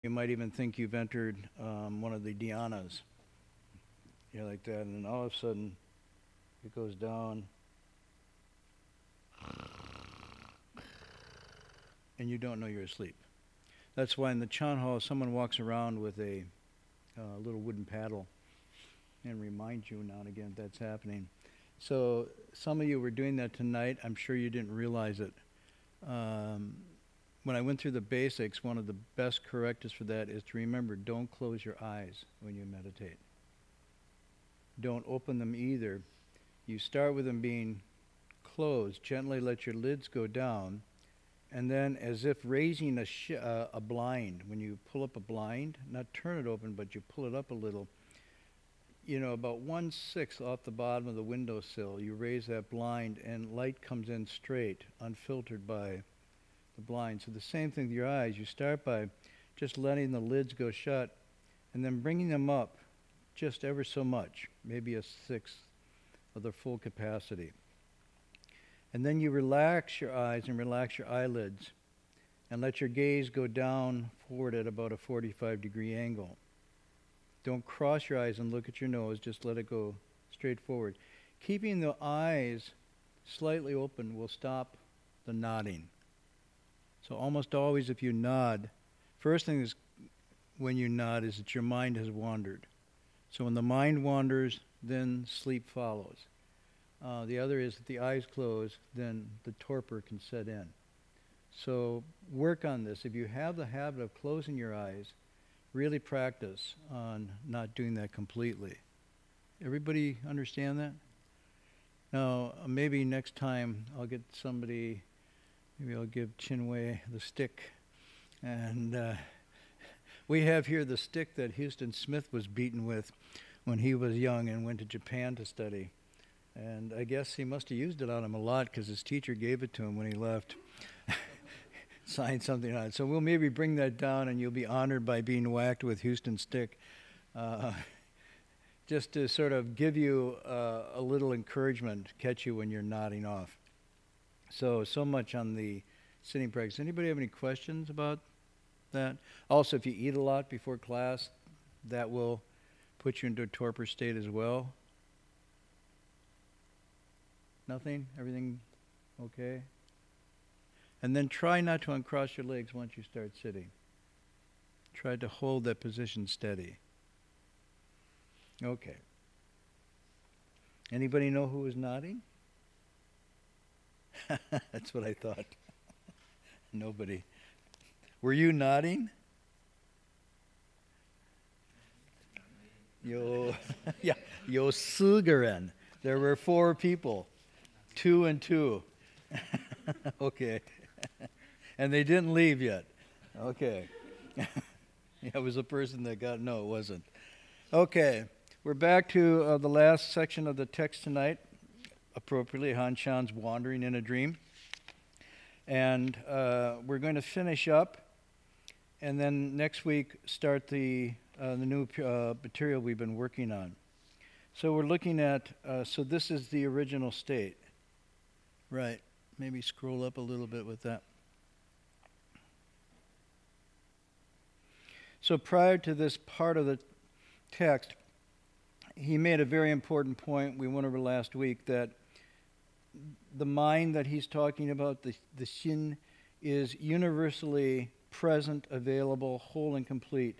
You might even think you've entered one of the dhyanas, like that, and then all of a sudden it goes down, and you don't know you're asleep. That's why in the Chan Hall, someone walks around with a little wooden paddle and reminds you now and again that's happening. So some of you were doing that tonight. I'm sure you didn't realize it. When I went through the basics, one of the best correctives for that is to remember, don't close your eyes when you meditate. Don't open them either. You start with them being closed. Gently let your lids go down. And then as if raising a blind, when you pull up a blind, not turn it open, but you pull it up a little, about 1/6 off the bottom of the windowsill, you raise that blind and light comes in straight, unfiltered by the blind. So the same thing with your eyes. You start by just letting the lids go shut and then bringing them up just ever so much, maybe 1/6 of their full capacity. And then you relax your eyes and relax your eyelids and let your gaze go down forward at about a 45-degree angle. Don't cross your eyes and look at your nose, just let it go straight forward. Keeping the eyes slightly open will stop the nodding. So almost always if you nod, first thing is when you nod is that your mind has wandered. So when the mind wanders, then sleep follows. The other is that the eyes close, then the torpor can set in. So work on this. If you have the habit of closing your eyes, really practice on not doing that completely. Everybody understand that? Now, maybe next time I'll get somebody, maybe I'll give Chinwei the stick. And we have here the stick that Houston Smith was beaten with when he was young and went to Japan to study. And I guess he must have used it on him a lot because his teacher gave it to him when he left. Signed something on it. So we'll maybe bring that down and you'll be honored by being whacked with Houston's stick. Just to sort of give you a little encouragement to catch you when you're nodding off. So much on the sitting practice. Anybody have any questions about that? Also, if you eat a lot before class, that will put you into a torpor state as well. Nothing? Everything okay? And then try not to uncross your legs once you start sitting. Try to hold that position steady. Okay. Anybody know who was nodding? That's what I thought. Nobody. Were you nodding? Yeah, 有4个人. There were 4 people. 2 and 2. Okay. And they didn't leave yet. Okay. Yeah, it was a person that got, no, it wasn't. Okay. We're back to the last section of the text tonight. Appropriately, Han Shan's Wandering in a Dream. And we're going to finish up. And then next week start the new material we've been working on. So we're looking at, so this is the original state. Right. Maybe scroll up a little bit with that. So prior to this part of the text, he made a very important point we went over last week, that the mind that he's talking about, the Xin, is universally present, available, whole and complete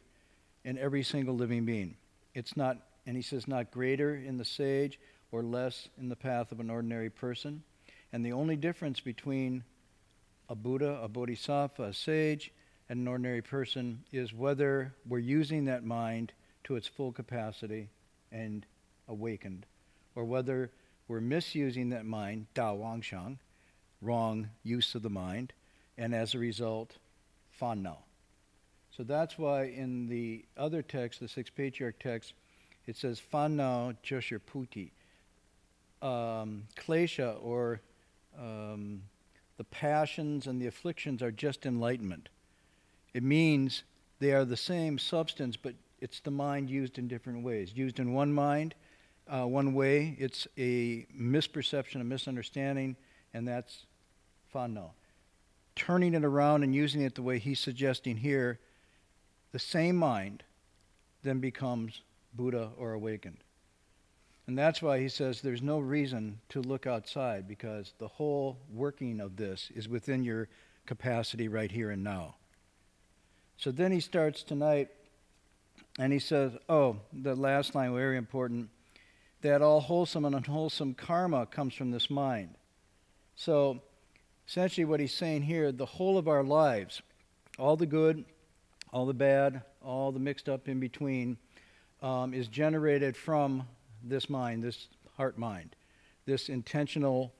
in every single living being. It's not, and he says, not greater in the sage or less in the path of an ordinary person. And the only difference between a Buddha, a Bodhisattva, a sage, and an ordinary person is whether we're using that mind to its full capacity and awakened, or whether we're misusing that mind, Da Wang Shang, wrong use of the mind, and as a result, fan nao. So that's why in the other text, the Sixth Patriarch text, it says fan nao joshir puti. Klesha, or the passions and the afflictions, are just enlightenment. It means they are the same substance, but it's the mind used in different ways. Used in one mind, one way, it's a misperception, a misunderstanding, and that's fan nao. Turning it around and using it the way he's suggesting here, the same mind then becomes Buddha or awakened. And that's why he says there's no reason to look outside, because the whole working of this is within your capacity right here and now. So then he starts tonight, and he says, oh, the last line, very important, that all wholesome and unwholesome karma comes from this mind. So essentially what he's saying here, the whole of our lives, all the good, all the bad, all the mixed up in between, is generated from this mind, this heart mind, this intentional,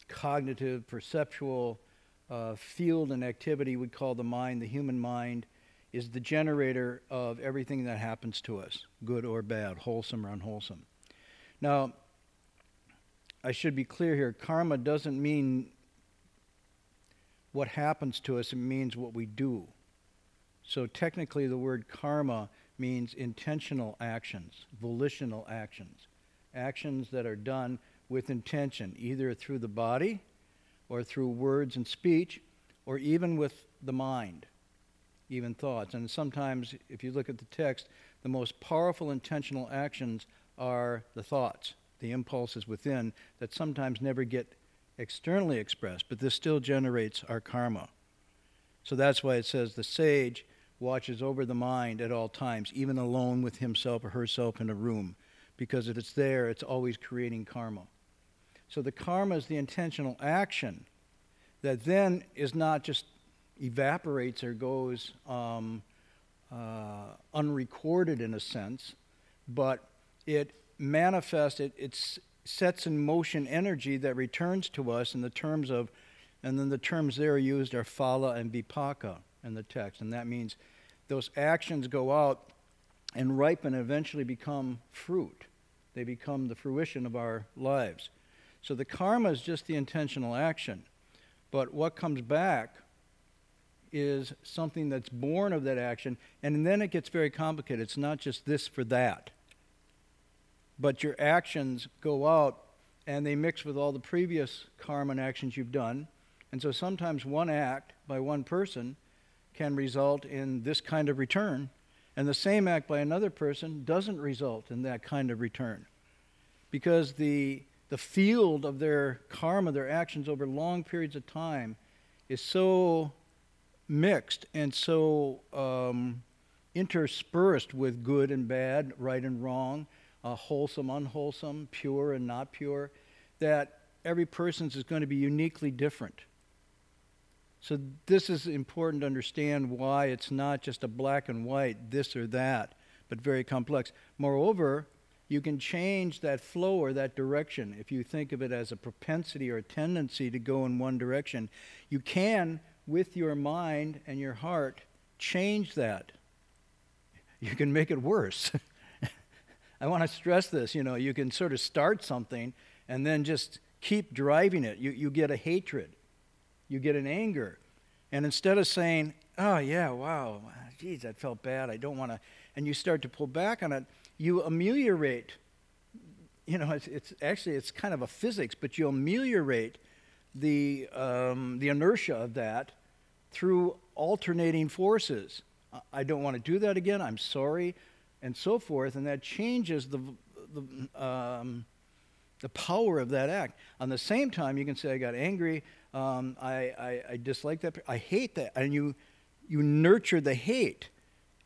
cognitive, perceptual field and activity we call the mind. The human mind is the generator of everything that happens to us, good or bad, wholesome or unwholesome. Now, I should be clear here, karma doesn't mean what happens to us, it means what we do. So technically the word karma means intentional actions, volitional actions, actions that are done with intention, either through the body or through words and speech, or even with the mind, even thoughts. And sometimes, if you look at the text, the most powerful intentional actions are the thoughts, the impulses within that sometimes never get externally expressed, but this still generates our karma. So that's why it says the sage watches over the mind at all times, even alone with himself or herself in a room, because if it's there, it's always creating karma. So the karma is the intentional action that then is not just evaporates or goes unrecorded in a sense, but it manifests, it sets in motion energy that returns to us in the terms of, and then the terms there used are phala and vipaka in the text, and that means those actions go out and ripen and eventually become fruit. They become the fruition of our lives. So the karma is just the intentional action, but what comes back is something that's born of that action, and then it gets very complicated. It's not just this for that, but your actions go out and they mix with all the previous karma and actions you've done, and so sometimes one act by one person can result in this kind of return, and the same act by another person doesn't result in that kind of return, because the field of their karma, their actions over long periods of time, is so mixed and so interspersed with good and bad, right and wrong, wholesome, unwholesome, pure and not pure, that every person's is going to be uniquely different. So this is important to understand why it's not just a black and white, this or that, but very complex. Moreover, you can change that flow or that direction. If you think of it as a propensity or a tendency to go in one direction, you can, with your mind and your heart, change that. You can make it worse. I want to stress this, you can sort of start something and then just keep driving it. You get a hatred. You get an anger. And instead of saying, oh yeah, wow, geez, that felt bad, I don't want to, and you start to pull back on it, you ameliorate, it's kind of a physics, but you ameliorate the inertia of that through alternating forces. I don't want to do that again, I'm sorry, and so forth, and that changes the power of that act. On the same time, you can say, I got angry, I dislike that, I hate that, and you nurture the hate.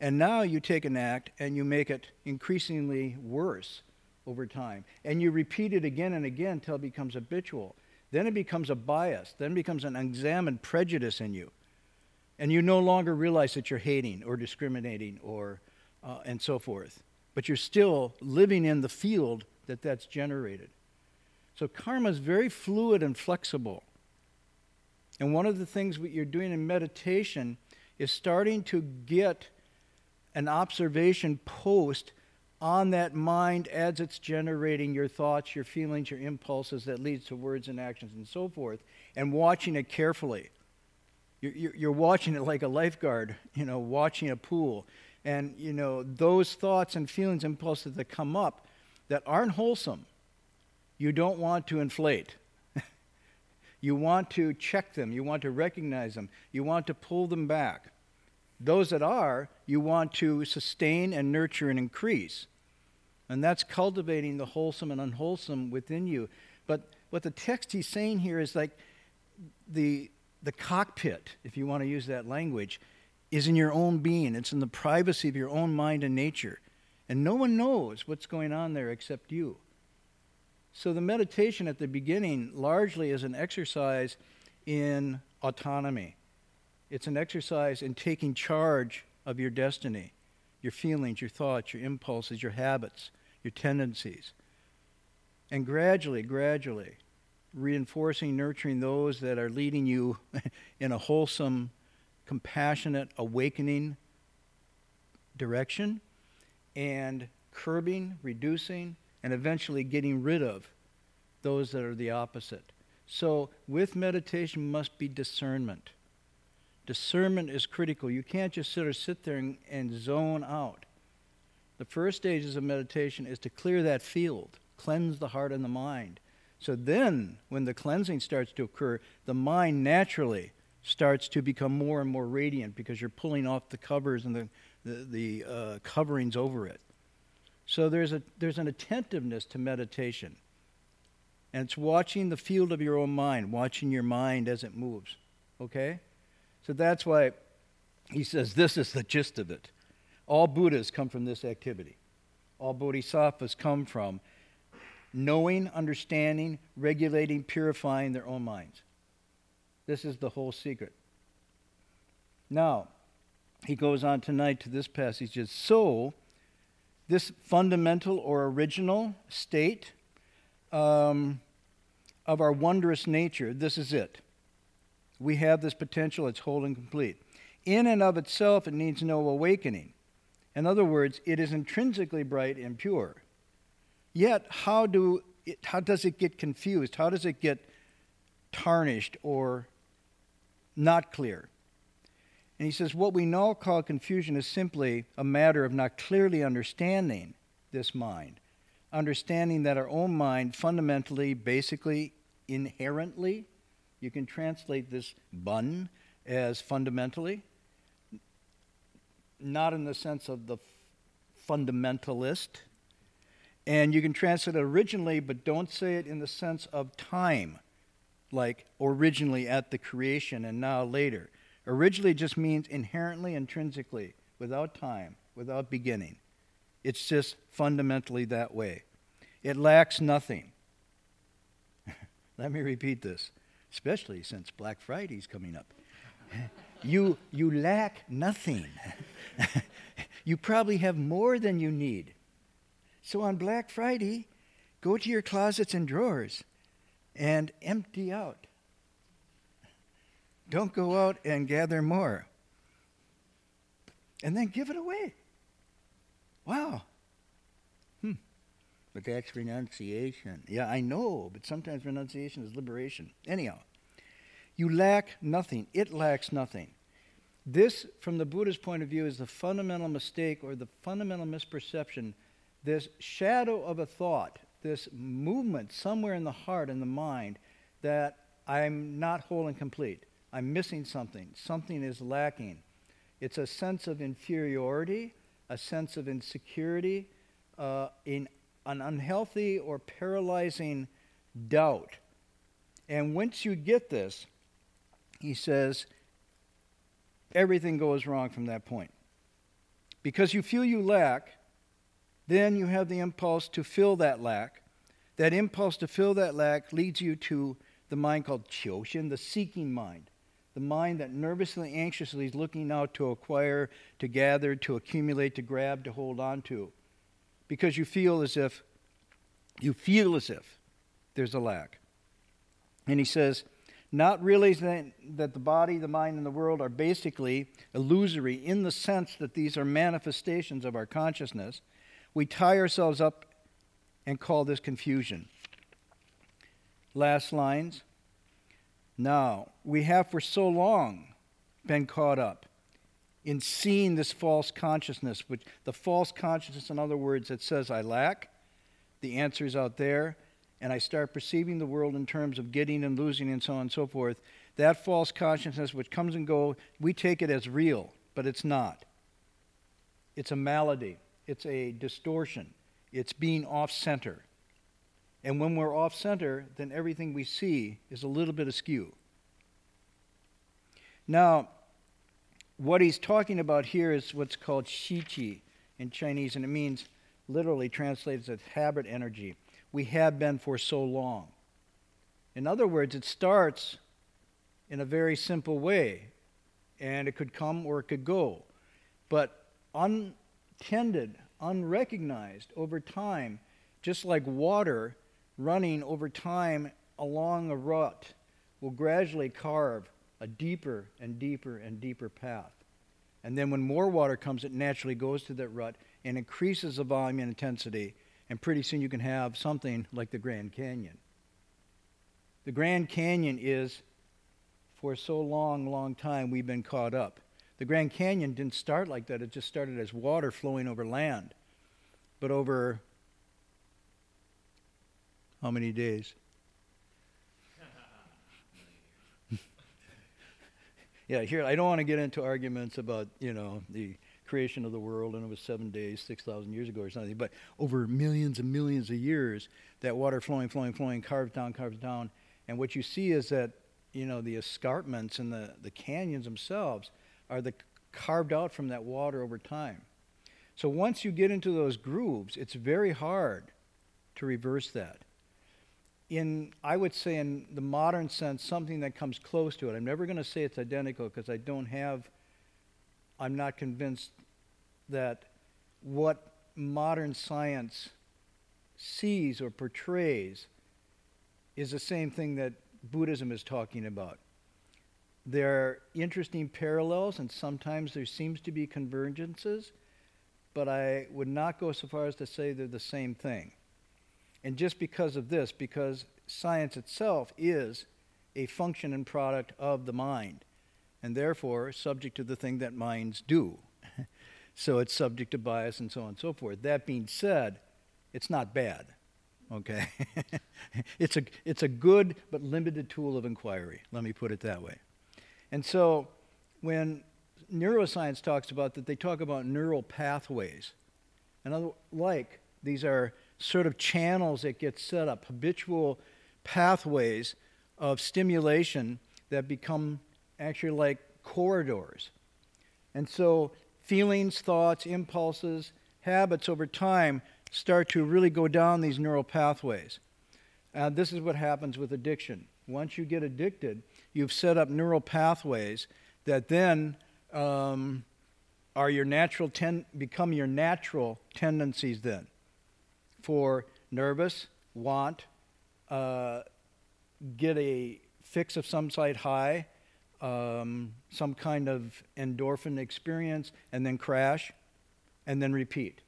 And now you take an act and you make it increasingly worse over time. And you repeat it again and again until it becomes habitual. Then it becomes a bias. Then it becomes an examined prejudice in you. And you no longer realize that you're hating or discriminating or and so forth. But you're still living in the field that's generated. So karma is very fluid and flexible. And one of the things that you're doing in meditation is starting to get an observation post on that mind as it's generating your thoughts, your feelings, your impulses that leads to words and actions and so forth, and watching it carefully. You're watching it like a lifeguard, watching a pool. And, those thoughts and feelings, impulses that come up that aren't wholesome, you don't want to inflate. You want to check them. You want to recognize them. You want to pull them back. Those that are, you want to sustain and nurture and increase. And that's cultivating the wholesome and unwholesome within you. But what the text he's saying here is like the cockpit, if you want to use that language, is in your own being. It's in the privacy of your own mind and nature. And no one knows what's going on there except you. So the meditation at the beginning largely is an exercise in autonomy. It's an exercise in taking charge of your destiny, your feelings, your thoughts, your impulses, your habits, your tendencies. And gradually, reinforcing, nurturing those that are leading you in a wholesome, compassionate, awakening direction, and curbing, reducing, and eventually getting rid of those that are the opposite. So with meditation must be discernment. Discernment is critical. You can't just sit there and zone out. The first stages of meditation is to clear that field, cleanse the heart and the mind. So then, when the cleansing starts to occur, the mind naturally starts to become more and more radiant because you're pulling off the covers and the coverings over it. So there's an attentiveness to meditation. And it's watching the field of your own mind, watching your mind as it moves. Okay? So that's why he says this is the gist of it. All Buddhas come from this activity. All Bodhisattvas come from knowing, understanding, regulating, purifying their own minds. This is the whole secret. Now, he goes on tonight to this passage. So, this fundamental or original state of our wondrous nature, this is it. We have this potential, it's whole and complete. In and of itself, it needs no awakening. In other words, it is intrinsically bright and pure. Yet, how does it get confused? How does it get tarnished or not clear? And he says, what we now call confusion is simply a matter of not clearly understanding this mind. Understanding that our own mind fundamentally, basically, inherently, you can translate this bun as fundamentally, not in the sense of the fundamentalist. And you can translate it originally, but don't say it in the sense of time, like originally at the creation and now later. Originally just means inherently, intrinsically, without time, without beginning. It's just fundamentally that way. It lacks nothing. Let me repeat this, especially since Black Friday's coming up. You lack nothing. You probably have more than you need. So on Black Friday, go to your closets and drawers and empty out. Don't go out and gather more. And then give it away. Wow. But that's renunciation. Yeah, I know, but sometimes renunciation is liberation. Anyhow, you lack nothing. It lacks nothing. This, from the Buddha's point of view, is the fundamental mistake or the fundamental misperception. This shadow of a thought, this movement somewhere in the heart and the mind that I'm not whole and complete. I'm missing something. Something is lacking. It's a sense of inferiority, a sense of insecurity, in an unhealthy or paralyzing doubt. And once you get this, he says, everything goes wrong from that point. Because you feel you lack, then you have the impulse to fill that lack. That impulse to fill that lack leads you to the mind called Qiuxian, the seeking mind. The mind that nervously, anxiously is looking out to acquire, to gather, to accumulate, to grab, to hold on to. Because you feel as if there's a lack. And he says, not realizing that the body, the mind, and the world are basically illusory in the sense that these are manifestations of our consciousness, we tie ourselves up and call this confusion. Last lines. Now, we have for so long been caught up in seeing this false consciousness, the false consciousness, in other words, that says I lack. The answer is out there. and I start perceiving the world in terms of getting and losing and so on and so forth, that false consciousness which comes and goes, we take it as real, but it's not. It's a malady. It's a distortion. It's being off-center. And when we're off-center, then everything we see is a little bit askew. Now, what he's talking about here is what's called shiqi in Chinese, and it means, literally translated as habit energy. We have been for so long. In other words, it starts in a very simple way, and it could come or it could go. But untended, unrecognized over time, just like water running over time along a rut will gradually carve a deeper and deeper and deeper path. And then when more water comes, it naturally goes to that rut and increases the volume and intensity, and pretty soon you can have something like the Grand Canyon. The Grand Canyon is, for so long time, we've been caught up. The Grand Canyon didn't start like that. It just started as water flowing over land. But over how many days? Yeah, here, I don't want to get into arguments about, the creation of the world, and it was 7 days, 6,000 years ago or something, but over millions and millions of years, that water flowing, carves down, and what you see is that, the escarpments and the canyons themselves are carved out from that water over time. So once you get into those grooves, it's very hard to reverse that. I would say in the modern sense, something that comes close to it. I'm never going to say it's identical because I'm not convinced that what modern science sees or portrays is the same thing that Buddhism is talking about. There are interesting parallels, and sometimes there seems to be convergences, but I would not go so far as to say they're the same thing. And just because of this, because science itself is a function and product of the mind, and therefore subject to the thing that minds do. So it's subject to bias and so on and so forth. That being said, it's not bad, okay? It's a good but limited tool of inquiry, let me put it that way. And so when neuroscience talks about that, they talk about neural pathways. These are sort of channels that get set up, habitual pathways of stimulation that become actually like corridors. And so feelings, thoughts, impulses, habits over time start to really go down these neural pathways. This is what happens with addiction. Once you get addicted, you've set up neural pathways that then become your natural tendencies then for nervous, want, get a fix of some side high, some kind of endorphin experience, and then crash, and then repeat.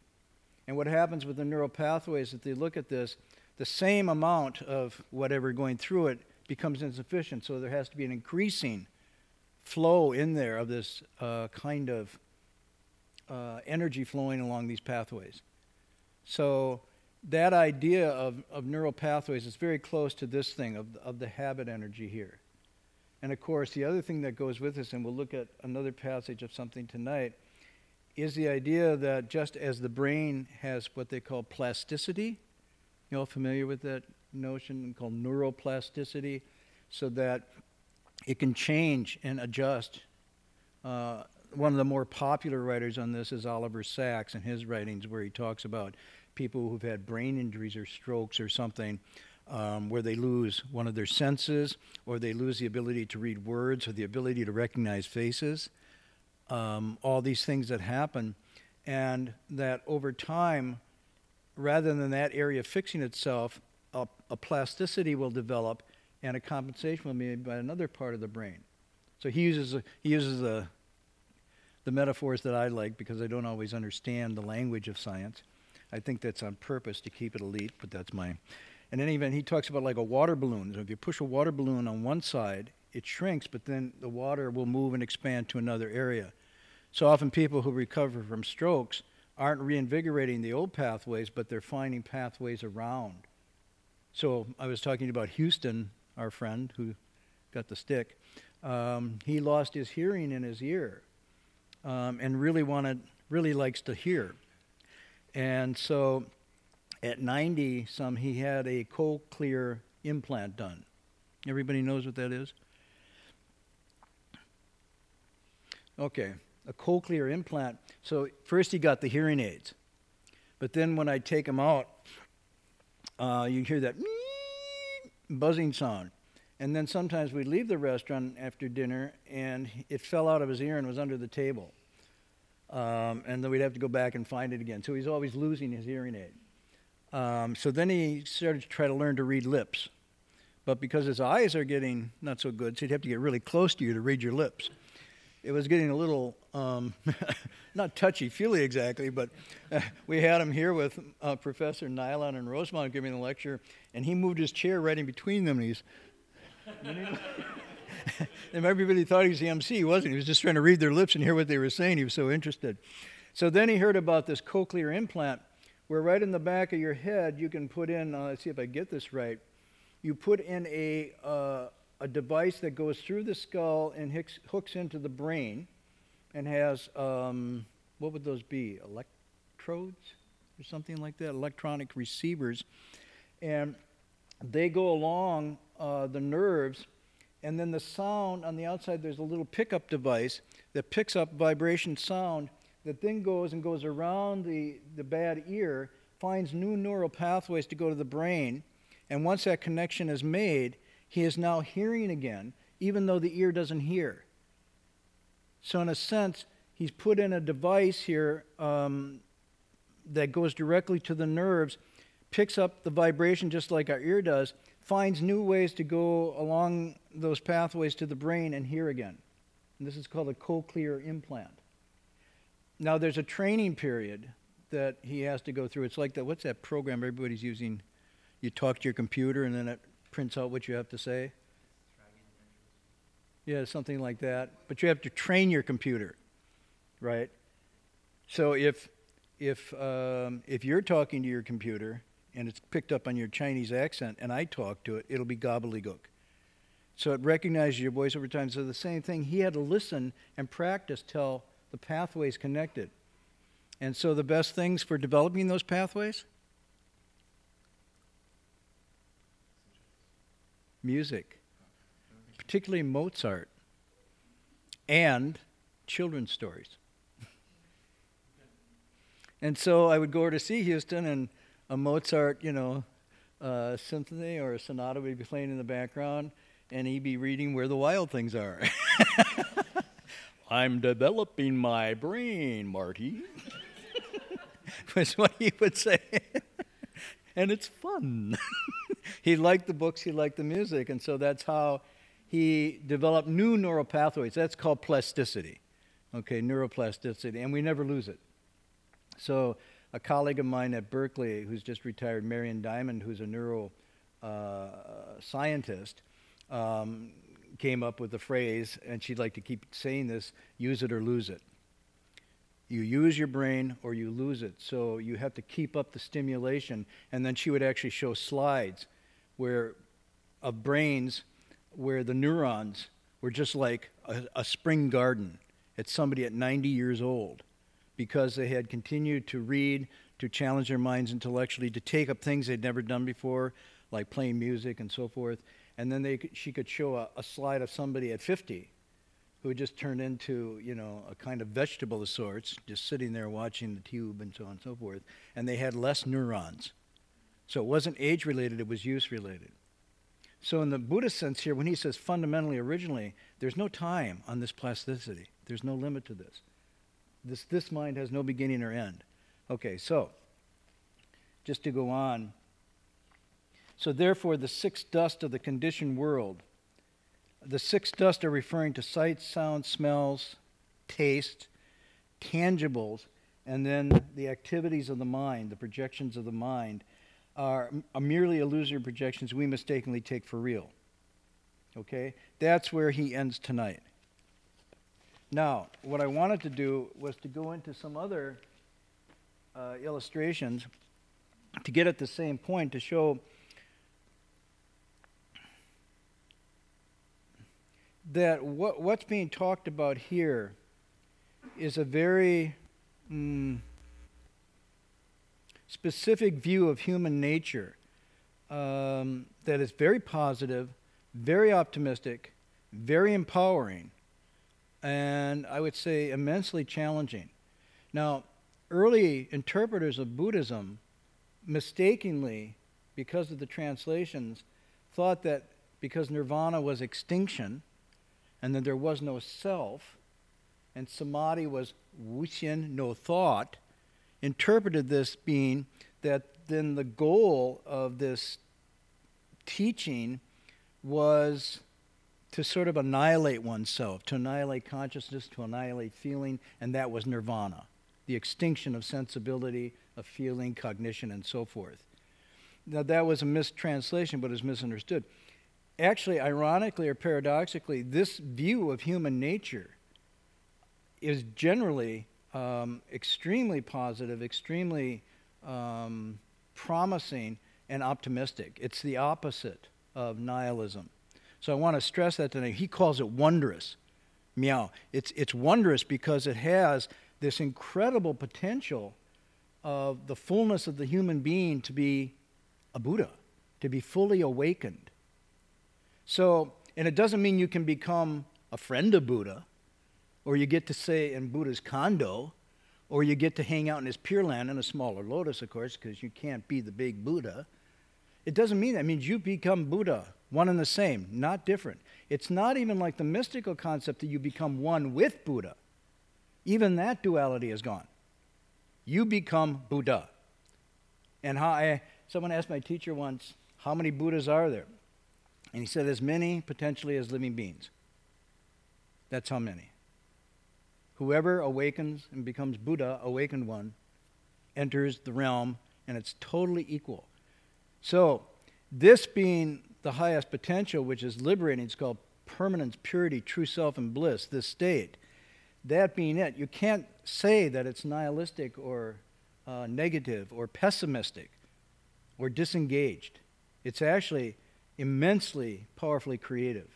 And what happens with the neural pathways, if they look at this, the same amount of whatever going through it becomes insufficient. So there has to be an increasing flow in there of this kind of energy flowing along these pathways. So that idea of neural pathways is very close to this thing of the habit energy here. And of course, the other thing that goes with this, and we'll look at another passage of something tonight, is the idea that just as the brain has what they call plasticity, you all familiar with that notion called neuroplasticity, so that it can change and adjust. One of the more popular writers on this is Oliver Sacks in his writings, where he talks about people who've had brain injuries or strokes or something, where they lose one of their senses, or they lose the ability to read words, or the ability to recognize faces. All these things that happen, and that over time, rather than that area fixing itself, a plasticity will develop, and a compensation will be made by another part of the brain. So he uses the metaphors that I like, because I don't always understand the language of science. I think that's on purpose to keep it elite, but that's mine. In any event, he talks about like a water balloon. So if you push a water balloon on one side, it shrinks, but then the water will move and expand to another area. So often people who recover from strokes aren't reinvigorating the old pathways, but they're finding pathways around So I was talking about Houston, our friend who got the stick. He lost his hearing in his ear, and really likes to hear. And so at 90 some, he had a cochlear implant done. Everybody knows what that is? Okay, a cochlear implant. So first he got the hearing aids, but then when I take them out, you hear that buzzing sound. And then sometimes we'd leave the restaurant after dinner and it fell out of his ear and was under the table. And then we'd have to go back and find it again. So he's always losing his hearing aid. So then he started to try to learn to read lips. But because his eyes are getting not so good, so he'd have to get really close to you to read your lips. It was getting a little, not touchy-feely exactly, but we had him here with Professor Nylon and Rosemont giving the lecture, and he moved his chair right in between them, and he's... and everybody thought he was the MC. He wasn't. He was just trying to read their lips and hear what they were saying. He was so interested. So then he heard about this cochlear implant, where right in the back of your head you can put in, let's see if I get this right, you put in a device that goes through the skull and hooks into the brain and has, what would those be, electrodes or something like that, electronic receivers. And they go along the nerves, and then the sound on the outside, there's a little pickup device that picks up vibration sound that then goes around the bad ear, finds new neural pathways to go to the brain, and once that connection is made, he is now hearing again, even though the ear doesn't hear. So in a sense, he's put in a device here that goes directly to the nerves, picks up the vibration just like our ear does, finds new ways to go along those pathways to the brain and hear again. And this is called a cochlear implant. Now there's a training period that he has to go through. It's like that, what's that program everybody's using? You talk to your computer and then it prints out what you have to say? Yeah, something like that. But you have to train your computer, right? So if you're talking to your computer and it's picked up on your Chinese accent and I talk to it, it'll be gobbledygook. So it recognizes your voice over time. So the same thing, he had to listen and practice till the pathways connected. And so the best things for developing those pathways? Music, particularly Mozart, and children's stories. And so I would go over to see Houston, and a Mozart, symphony or a sonata would be playing in the background, and he'd be reading Where the Wild Things Are. I'm developing my brain, Marty. Was what he would say. And it's fun. He liked the books, he liked the music, and so that's how he developed new neural pathways. That's called plasticity, okay, neuroplasticity, and we never lose it. So a colleague of mine at Berkeley who's just retired, Marion Diamond, who's a neuro scientist, came up with the phrase, and she'd like to keep saying this, use it or lose it. You use your brain or you lose it. So you have to keep up the stimulation. And then she would actually show slides of brains where the neurons were just like a spring garden at somebody at 90 years old, because they had continued to read, to challenge their minds intellectually, to take up things they'd never done before, like playing music and so forth. And then she could show a slide of somebody at 50 who had just turned into, a kind of vegetable of sorts, just sitting there watching the tube and so on and so forth, and they had less neurons. So it wasn't age-related, it was use-related. So in the Buddhist sense here, when he says fundamentally, originally, there's no time on this plasticity. There's no limit to this. This mind has no beginning or end. Okay, so, just to go on. So therefore, the six dust of the conditioned world, the six dust are referring to sights, sounds, smells, taste, tangibles, and then the activities of the mind, the projections of the mind, are merely illusory projections we mistakenly take for real. Okay? That's where he ends tonight. Now, what I wanted to do was to go into some other illustrations to get at the same point, to show that what's being talked about here is a very specific view of human nature that is very positive, very optimistic, very empowering, and I would say immensely challenging. Now, early interpreters of Buddhism mistakenly, because of the translations, thought that because nirvana was extinction and that there was no self, and samadhi was wuxian, no thought, interpreted this being that then the goal of this teaching was to sort of annihilate oneself, to annihilate consciousness, to annihilate feeling, and that was nirvana, the extinction of sensibility, of feeling, cognition, and so forth. Now, that was a mistranslation, but it was misunderstood. Actually, ironically or paradoxically, this view of human nature is generally extremely positive, extremely promising, and optimistic. It's the opposite of nihilism. So I want to stress that today. He calls it wondrous. Meow. It's wondrous because it has this incredible potential of the fullness of the human being to be a Buddha, to be fully awakened. So, and it doesn't mean you can become a friend of Buddha, or you get to stay in Buddha's condo, or you get to hang out in his Pure Land in a smaller lotus, of course, because you can't be the big Buddha. It doesn't mean that. It means you become Buddha, one and the same, not different. It's not even like the mystical concept that you become one with Buddha. Even that duality is gone. You become Buddha. And someone asked my teacher once, how many Buddhas are there? And he said, as many potentially as living beings. That's how many. Whoever awakens and becomes Buddha, awakened one, enters the realm, and it's totally equal. So, this being the highest potential, which is liberating, it's called permanence, purity, true self, and bliss, this state. That being it, you can't say that it's nihilistic or negative or pessimistic or disengaged. It's actually immensely powerfully creative.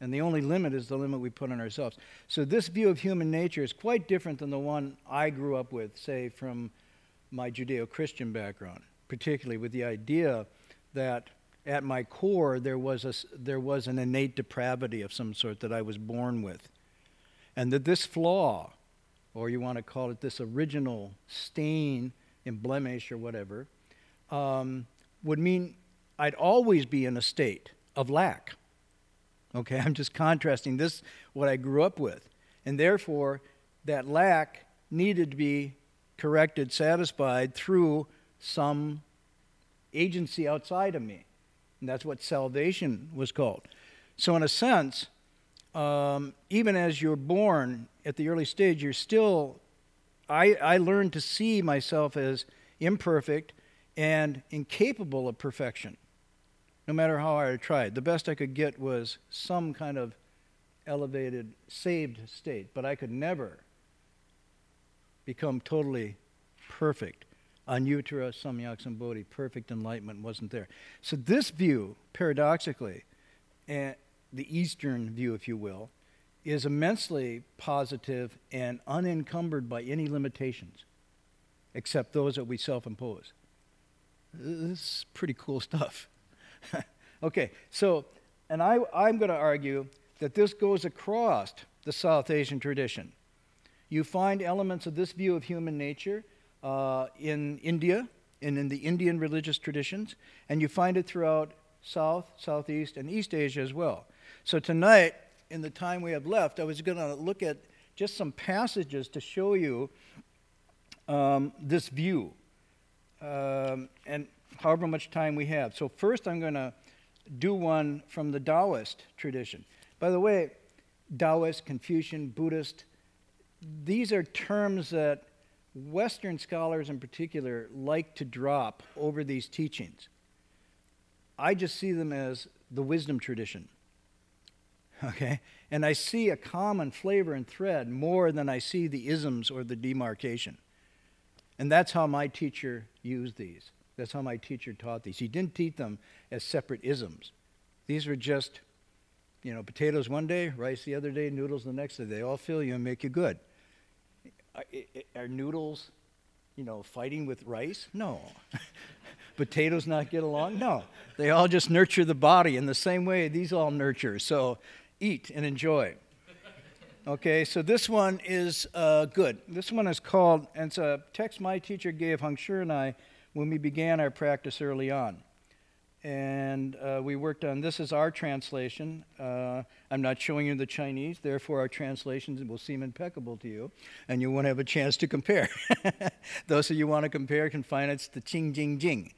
And the only limit is the limit we put on ourselves. So this view of human nature is quite different than the one I grew up with, say, from my Judeo-Christian background, particularly with the idea that at my core there was an innate depravity of some sort that I was born with. And that this flaw, or you want to call it this original stain and blemish or whatever, would mean I'd always be in a state of lack. Okay, I'm just contrasting this, what I grew up with. And therefore, that lack needed to be corrected, satisfied through some agency outside of me. And that's what salvation was called. So in a sense, even as you're born at the early stage, you're still, I learned to see myself as imperfect and incapable of perfection, no matter how hard I tried. The best I could get was some kind of elevated, saved state, but I could never become totally perfect. Anyuttara samyak sambodhi, perfect enlightenment wasn't there. So this view, paradoxically, and the Eastern view, if you will, is immensely positive and unencumbered by any limitations, except those that we self-impose. This is pretty cool stuff. Okay, so, and I'm going to argue that this goes across the South Asian tradition. You find elements of this view of human nature in India and in the Indian religious traditions, and you find it throughout South, Southeast, and East Asia as well. So tonight, in the time we have left, I was going to look at just some passages to show you this view, and however much time we have. So first I'm going to do one from the Taoist tradition. By the way, Taoist, Confucian, Buddhist, these are terms that Western scholars in particular like to drop over these teachings. I just see them as the wisdom tradition. Okay? And I see a common flavor and thread more than I see the isms or the demarcation. And that's how my teacher used these. That's how my teacher taught these. He didn't teach them as separate isms. These were just You know, potatoes one day, rice the other day, noodles the next day. They all fill you and make you good. Are noodles, you know, fighting with rice? No. Potatoes not get along? No. They all just nurture the body in the same way these all nurture. So eat and enjoy. Okay, so this one is good. This one is called, and it's a text my teacher gave Han Shan and I when we began our practice early on. And we worked on, this is our translation. I'm not showing you the Chinese, therefore our translations will seem impeccable to you, and you won't have a chance to compare. Those of you who want to compare can find it's the Qing Jing Jing,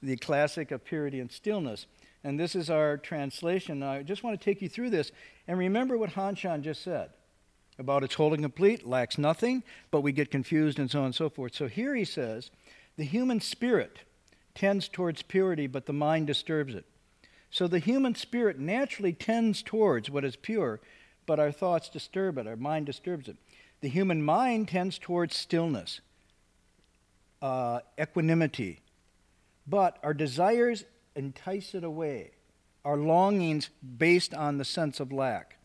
the classic of purity and stillness. And this is our translation. Now, I just want to take you through this, and remember what Han Shan just said about it's whole and complete, lacks nothing, but we get confused and so on and so forth. So here he says, the human spirit tends towards purity, but the mind disturbs it. So the human spirit naturally tends towards what is pure, but our thoughts disturb it, our mind disturbs it. The human mind tends towards stillness, equanimity, but our desires entice it away, our longings based on the sense of lack.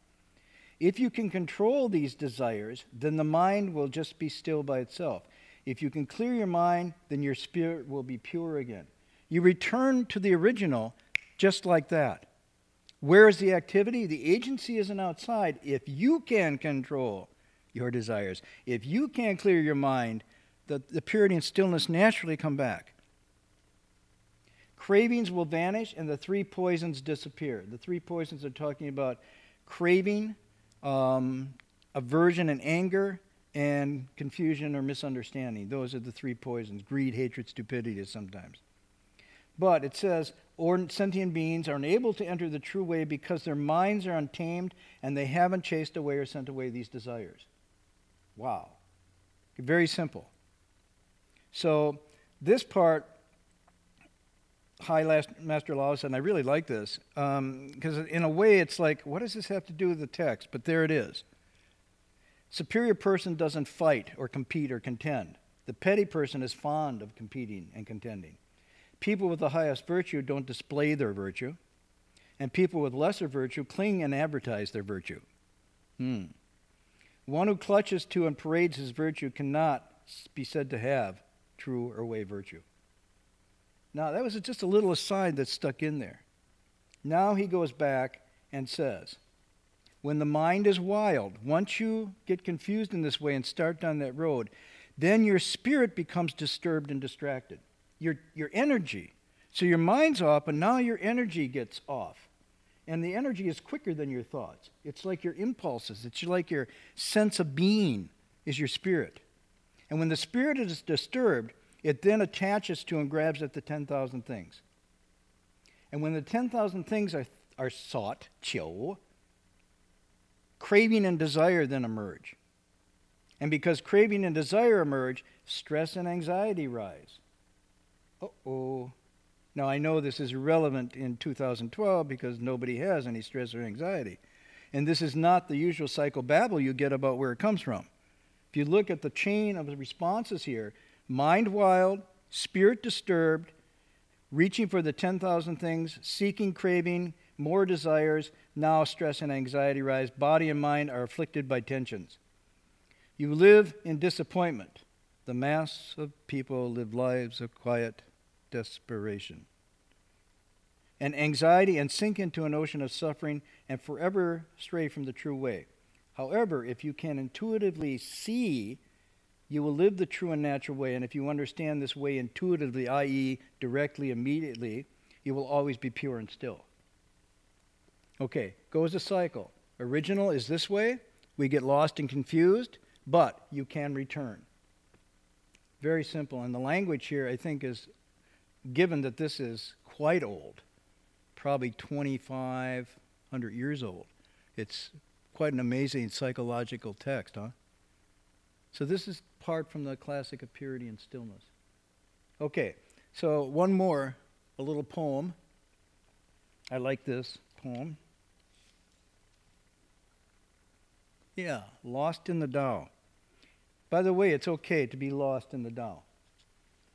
If you can control these desires, then the mind will just be still by itself. If you can clear your mind, then your spirit will be pure again. You return to the original just like that. Where is the activity? The agency isn't outside. If you can control your desires, if you can clear your mind, the purity and stillness naturally come back. Cravings will vanish and the three poisons disappear. The three poisons are talking about craving, aversion and anger, and confusion or misunderstanding. Those are the three poisons. Greed, hatred, stupidity sometimes. But it says, sentient beings are unable to enter the true way because their minds are untamed and they haven't chased away or sent away these desires. Wow. Very simple. So this part, Master Lao said, and I really like this, because in a way it's like, what does this have to do with the text? But there it is. Superior person doesn't fight or compete or contend. The petty person is fond of competing and contending. People with the highest virtue don't display their virtue, and people with lesser virtue cling and advertise their virtue. One who clutches to and parades his virtue cannot be said to have true or way virtue. Now, that was just a little aside that stuck in there. Now he goes back and says, when the mind is wild, once you get confused in this way and start down that road, then your spirit becomes disturbed and distracted. Your energy. So your mind's off, but now your energy gets off. And the energy is quicker than your thoughts. It's like your impulses. It's like your sense of being is your spirit. And when the spirit is disturbed, it then attaches to and grabs at the 10,000 things. And when the 10,000 things are sought, qiu, craving and desire then emerge. And because craving and desire emerge, stress and anxiety rise. Uh-oh. Now, I know this is irrelevant in 2012 because nobody has any stress or anxiety. And this is not the usual psychobabble you get about where it comes from. If you look at the chain of the responses here, mind wild, spirit disturbed, reaching for the 10,000 things, seeking, craving, more desires, now stress and anxiety rise. Body and mind are afflicted by tensions. You live in disappointment. The mass of people live lives of quiet desperation and anxiety and sink into an ocean of suffering and forever stray from the true way. However, if you can intuitively see, you will live the true and natural way, and if you understand this way intuitively, i.e. directly, immediately, you will always be pure and still. Okay, goes a cycle. Original is this way, we get lost and confused, but you can return. Very simple, and the language here I think is, given that this is quite old, probably 2,500 years old, it's quite an amazing psychological text, huh? So this is part from the classic of purity and stillness. Okay, so one more, a little poem. I like this poem. Yeah, Lost in the Tao. By the way, it's okay to be lost in the Tao.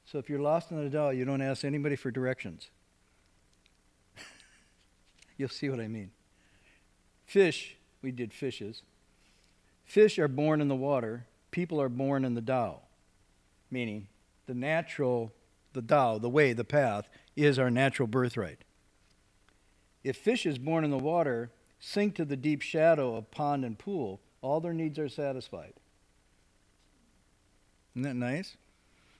So if you're lost in the Tao, you don't ask anybody for directions. You'll see what I mean. Fish, we did fishes. Fish are born in the water. People are born in the Tao. Meaning, the natural, the Tao, the way, the path, is our natural birthright. If fish is born in the water, sink to the deep shadow of pond and pool, all their needs are satisfied. Isn't that nice?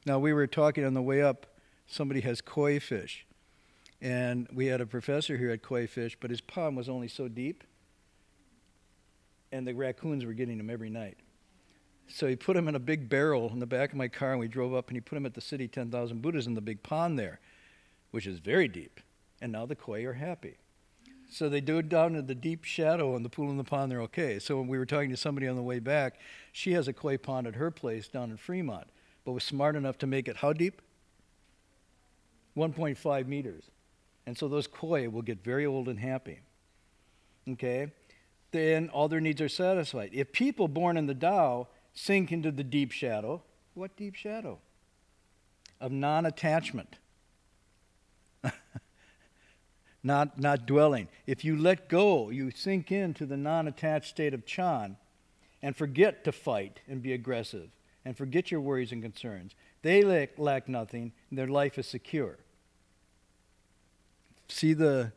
Now, we were talking on the way up, somebody has koi fish. And we had a professor here at koi fish, but his pond was only so deep, and the raccoons were getting him every night. So he put him in a big barrel in the back of my car, and we drove up, and he put him at the city 10,000 Buddhas in the big pond there, which is very deep. And now the koi are happy. So they do it down in the deep shadow in the pool and the pond, they're okay. So when we were talking to somebody on the way back, she has a koi pond at her place down in Fremont, but was smart enough to make it how deep? 1.5 meters. And so those koi will get very old and happy. Okay? Then all their needs are satisfied. If people born in the Tao sink into the deep shadow, what deep shadow? Of non-attachment. Not dwelling. If you let go, you sink into the non-attached state of Chan and forget to fight and be aggressive and forget your worries and concerns. They lack nothing, and their life is secure. See the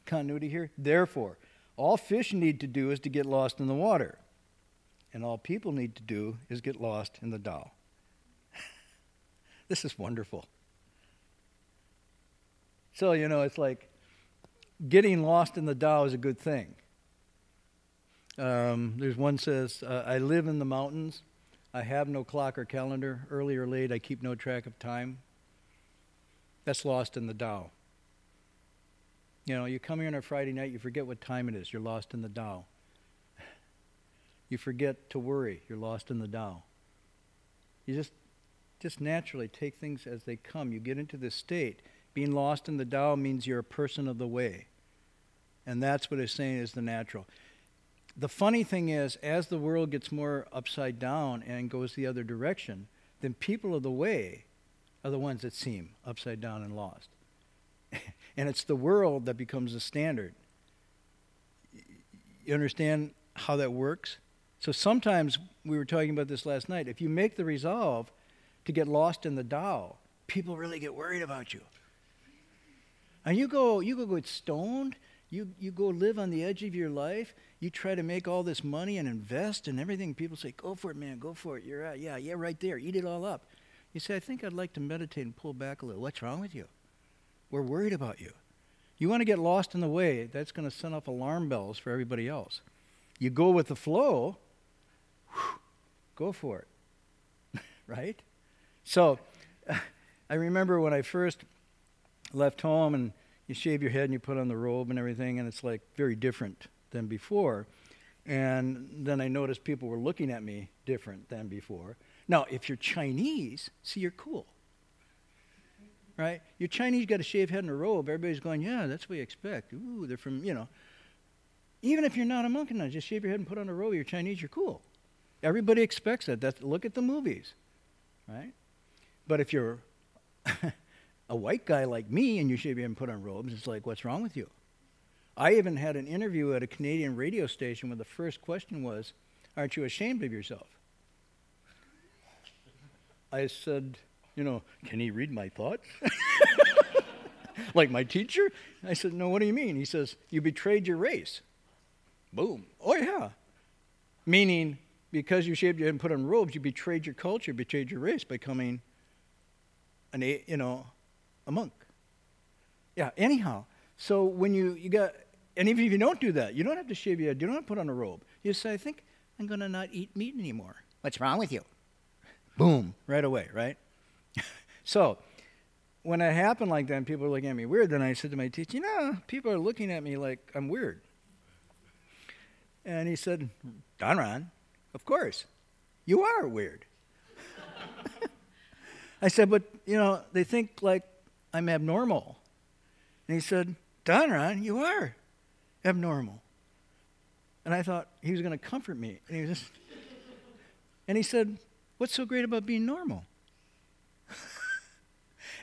continuity here? Therefore, all fish need to do is to get lost in the water, and all people need to do is get lost in the Tao. This is wonderful. So, you know, it's like getting lost in the Tao is a good thing. There's one says, I live in the mountains. I have no clock or calendar. Early or late, I keep no track of time. That's lost in the Tao. You know, you come here on a Friday night, you forget what time it is. You're lost in the Tao. You forget to worry. You're lost in the Tao. You just naturally take things as they come. You get into this state. Being lost in the Tao means you're a person of the way. And that's what it's saying is the natural. The funny thing is, as the world gets more upside down and goes the other direction, then people of the way are the ones that seem upside down and lost. And it's the world that becomes the standard. You understand how that works? So sometimes, we were talking about this last night, if you make the resolve to get lost in the Tao, people really get worried about you. And you go get stoned, you go live on the edge of your life, you try to make all this money and invest and everything. People say, go for it, man, go for it. You're right, yeah, right there, eat it all up. You say, I think I'd like to meditate and pull back a little. What's wrong with you? We're worried about you. You want to get lost in the way, that's going to send off alarm bells for everybody else. You go with the flow, whew, go for it, right? So I remember when I first left home, and you shave your head and you put on the robe and everything, and it's like very different than before. And then I noticed people were looking at me different than before. Now, if you're Chinese, see, you're cool. Right? You're Chinese, you got a shaved head and a robe. Everybody's going, yeah, that's what you expect. Ooh, they're from, you know. Even if you're not a monk, no, just shave your head and put on a robe. You're Chinese, you're cool. Everybody expects that. Look at the movies, right? But if you're a white guy like me and you shave your head and put on robes, it's like, what's wrong with you? I even had an interview at a Canadian radio station where the first question was, aren't you ashamed of yourself? I said, you know, can he read my thoughts? Like my teacher? I said, no, what do you mean? He says, you betrayed your race. Boom. Oh, yeah. Meaning, because you shaved your head and put on robes, you betrayed your culture, betrayed your race by becoming a monk. Yeah, anyhow. So when you got, and even if you don't do that, you don't have to shave your head, you don't have to put on a robe. You say, I think I'm going to not eat meat anymore. What's wrong with you? Boom, right away, right? So when it happened like that and people were looking at me weird, then I said to my teacher, people are looking at me like I'm weird. And he said, Donran, of course, you are weird. I said, but, they think like I'm abnormal. And he said, Donran, you are abnormal. And I thought he was going to comfort me. And he said, what's so great about being normal?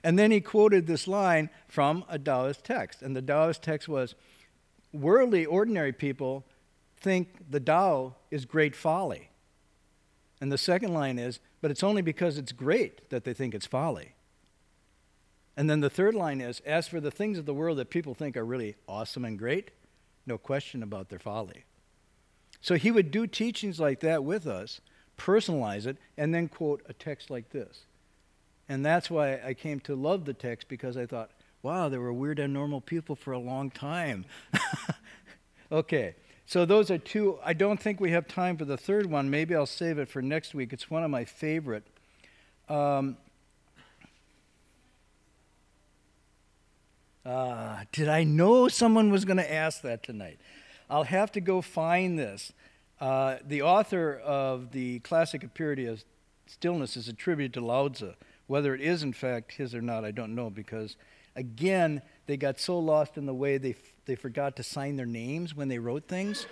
And then he quoted this line from a Taoist text. And the Taoist text was, worldly, ordinary people think the Tao is great folly. And the second line is, but it's only because it's great that they think it's folly. And then the third line is, as for the things of the world that people think are really awesome and great, no question about their folly. So he would do teachings like that with us, personalize it, and then quote a text like this. And that's why I came to love the text, because I thought, wow, there were weird and normal people for a long time. Okay, so those are two. I don't think we have time for the third one. Maybe I'll save it for next week. It's one of my favorite. Did I know someone was going to ask that tonight? I'll have to go find this. The author of the classic of Purity of Stillness is attributed to Lao Tzu. Whether it is in fact his or not, I don't know, because again, they got so lost in the way they forgot to sign their names when they wrote things.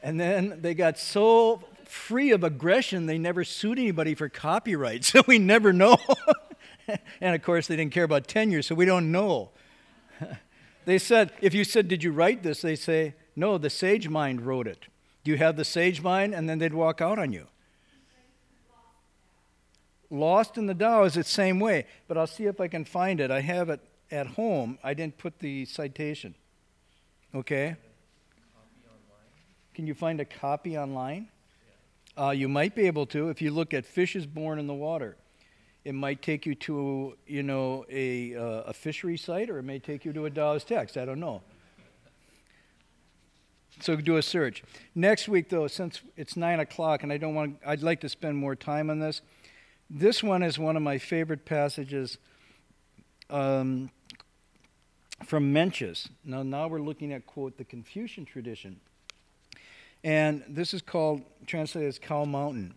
And then they got so free of aggression, they never sued anybody for copyright, so we never know. And of course, they didn't care about tenure, so we don't know. They said, if you said, did you write this? They say, no, the sage mind wrote it. Do you have the sage mind? And then they'd walk out on you. Lost in the Tao is the same way, but I'll see if I can find it. I have it at home. I didn't put the citation. Okay? Can you find a copy online? You might be able to if you look at fishes born in the water. It might take you to, a fishery site, or it may take you to a Taoist text. I don't know. So do a search. Next week, though, since it's 9 o'clock, and I'd like to spend more time on this. This one is one of my favorite passages from Mencius. Now we're looking at, quote, the Confucian tradition. And this is translated as Cow Mountain.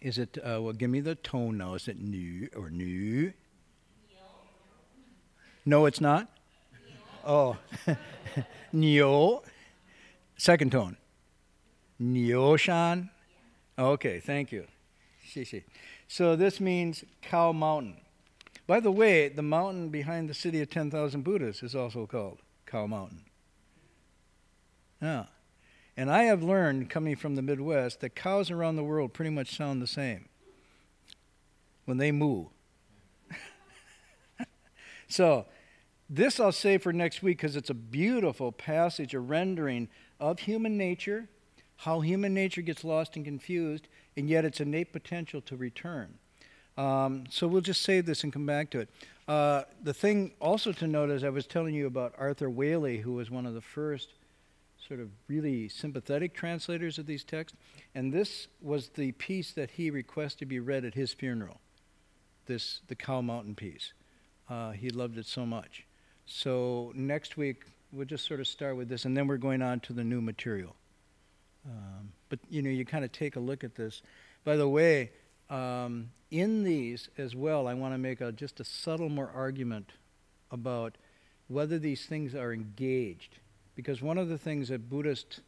Is it, well, give me the tone now. Is it nu or nu? No, it's not? Oh. Nyo. Second tone. Nyo Shan. Okay, thank you. Xi. So this means Cow Mountain. By the way, the mountain behind the city of 10,000 Buddhas is also called Cow Mountain. Yeah. And I have learned, coming from the Midwest, that cows around the world pretty much sound the same when they moo. So this I'll save for next week, because it's a beautiful passage, a rendering of human nature, how human nature gets lost and confused, and yet its innate potential to return. So we'll just save this and come back to it. The thing also to note is I was telling you about Arthur Waley, who was one of the first sort of really sympathetic translators of these texts, and this was the piece that he requested to be read at his funeral, the Cow Mountain piece. He loved it so much. So next week, we'll just sort of start with this, and then we're going on to the new material. But, you kind of take a look at this. By the way, in these as well, I want to make just a subtle more argument about whether these things are engaged. Because one of the things that Buddhists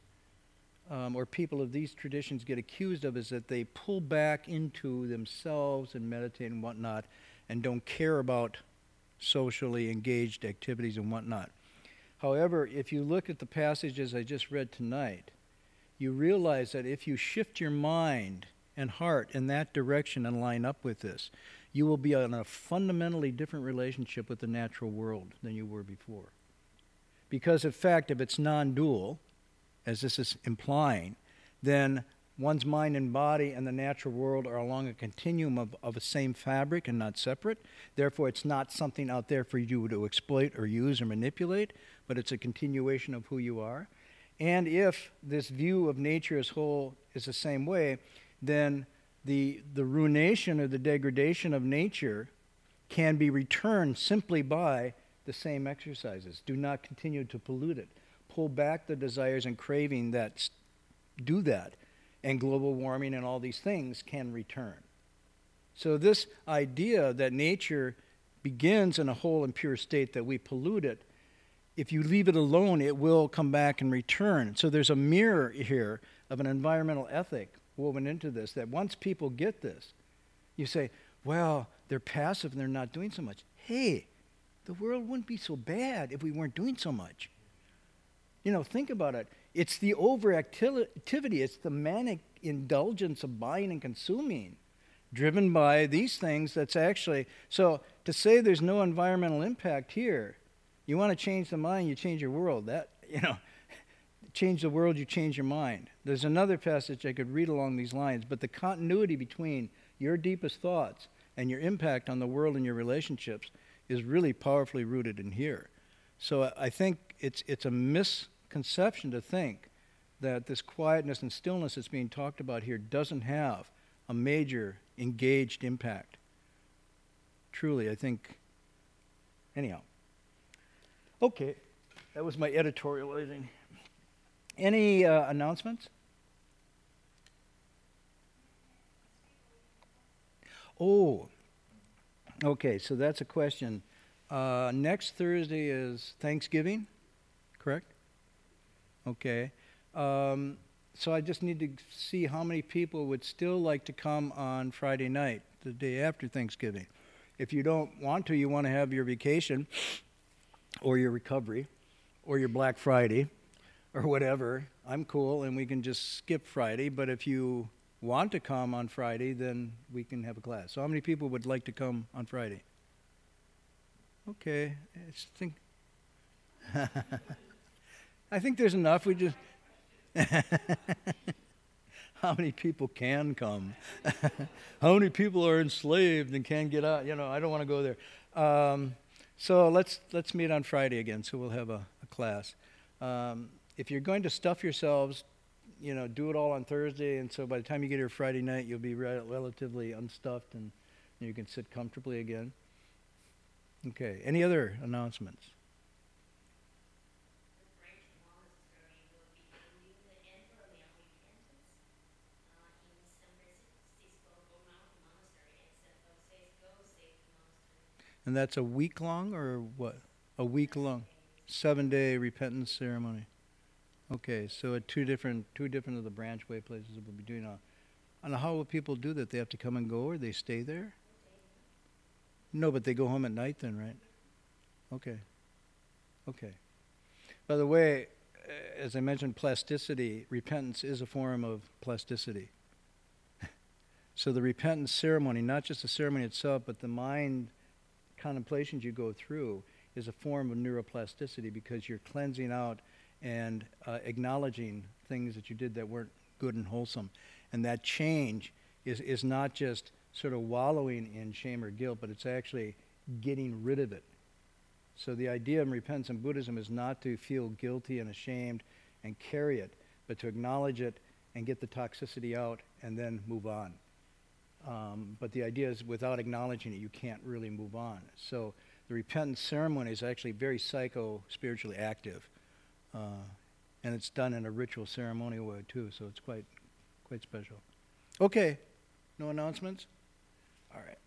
or people of these traditions get accused of is that they pull back into themselves and meditate and whatnot, and don't care about socially engaged activities and whatnot. However, if you look at the passages I just read tonight, you realize that if you shift your mind and heart in that direction and line up with this, you will be in a fundamentally different relationship with the natural world than you were before. Because, in fact, if it's non-dual, as this is implying, then one's mind and body and the natural world are along a continuum of the same fabric and not separate. Therefore, it's not something out there for you to exploit or use or manipulate, but it's a continuation of who you are. And if this view of nature as whole is the same way, then the ruination or the degradation of nature can be returned simply by the same exercises. Do not continue to pollute it. Pull back the desires and craving that do that. And global warming and all these things can return. So this idea that nature begins in a whole and pure state, that we pollute it, if you leave it alone, it will come back and return. So there's a mirror here of an environmental ethic woven into this, that once people get this, you say, well, they're passive and they're not doing so much. Hey, the world wouldn't be so bad if we weren't doing so much. Think about it. It's the overactivity. It's the manic indulgence of buying and consuming, driven by these things. That's actually, so to say there's no environmental impact here, you want to change the mind, you change your world. That, change the world, you change your mind. There's another passage I could read along these lines, but the continuity between your deepest thoughts and your impact on the world and your relationships is really powerfully rooted in here. So I think it's a misconception to think that this quietness and stillness that's being talked about here doesn't have a major engaged impact. Truly, I think. Anyhow. Okay, that was my editorializing. Any announcements? Oh, okay, so that's a question. Next Thursday is Thanksgiving, correct? Okay. So I just need to see how many people would still like to come on Friday night, the day after Thanksgiving. If you don't want to, you want to have your vacation or your recovery or your Black Friday or whatever, I'm cool and we can just skip Friday. But if you want to come on Friday, then we can have a class. So how many people would like to come on Friday? Okay, I think there's enough. We just how many people can come? How many people are enslaved and can't get out? I don't want to go there. So let's meet on Friday again. So we'll have a class. If you're going to stuff yourselves, do it all on Thursday, and so by the time you get here Friday night, you'll be relatively unstuffed and you can sit comfortably again. Okay. Any other announcements? And that's a week long or what? A week long, 7-day repentance ceremony. Okay, so at two different of the branchway places we'll be doing. And how will people do that? They have to come and go, or they stay there? No, but they go home at night then, right? Okay. Okay. By the way, as I mentioned, plasticity, repentance is a form of plasticity. So the repentance ceremony, not just the ceremony itself, but the mind contemplations you go through is a form of neuroplasticity because you're cleansing out and acknowledging things that you did that weren't good and wholesome. And that change is not just sort of wallowing in shame or guilt, but it's actually getting rid of it. So the idea of repentance in Buddhism is not to feel guilty and ashamed and carry it, but to acknowledge it and get the toxicity out and then move on. But the idea is without acknowledging it, you can't really move on. So the repentance ceremony is actually very psycho-spiritually active. And it's done in a ritual ceremonial way too, so it's quite special. Okay, no announcements? All right.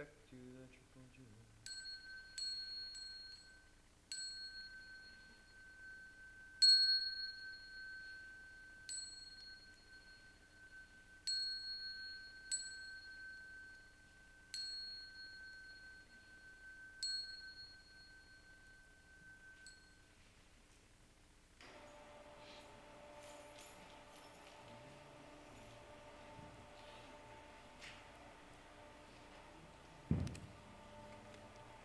respect to the